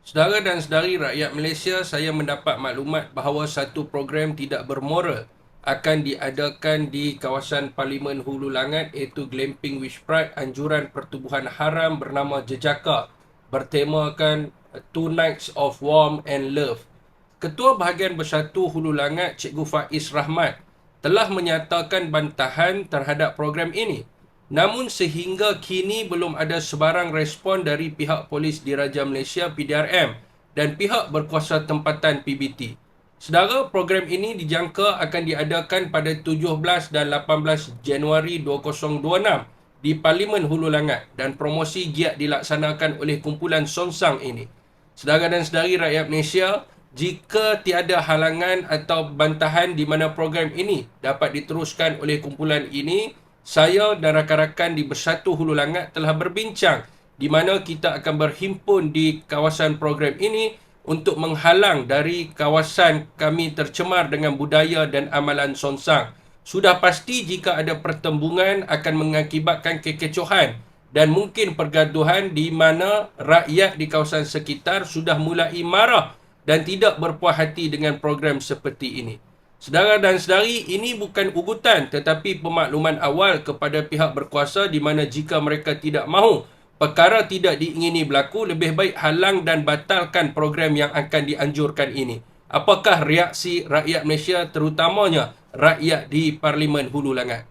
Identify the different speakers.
Speaker 1: Saudara dan saudari rakyat Malaysia, saya mendapat maklumat bahawa satu program tidak bermoral akan diadakan di kawasan Parlimen Hulu Langat, iaitu Glamping Wish Pride, anjuran pertubuhan haram bernama Jejaka, bertemakan Two Nights of Warmth and Love. Ketua Bahagian Bersatu Hulu Langat, Cikgu Faiz Rahmat, telah menyatakan bantahan terhadap program ini. Namun sehingga kini belum ada sebarang respon dari pihak Polis Diraja Malaysia (PDRM) dan pihak berkuasa tempatan PBT. Sedara, program ini dijangka akan diadakan pada 17 dan 18 Januari 2026 di Parlimen Hulu Langat dan promosi giat dilaksanakan oleh kumpulan Sonsang ini. Saudara dan saudari rakyat Malaysia, jika tiada halangan atau bantahan di mana program ini dapat diteruskan oleh kumpulan ini, saya dan rakan-rakan di Bersatu Hulu Langat telah berbincang di mana kita akan berhimpun di kawasan program ini untuk menghalang dari kawasan kami tercemar dengan budaya dan amalan Sonsang. Sudah pasti jika ada pertembungan akan mengakibatkan kekecohan dan mungkin pergaduhan di mana rakyat di kawasan sekitar sudah mulai marah dan tidak berpuas hati dengan program seperti ini. Saudara dan saudari, ini bukan ugutan tetapi pemakluman awal kepada pihak berkuasa di mana jika mereka tidak mahu perkara tidak diingini berlaku, lebih baik halang dan batalkan program yang akan dianjurkan ini. Apakah reaksi rakyat Malaysia, terutamanya rakyat di Parlimen Hulu Langat?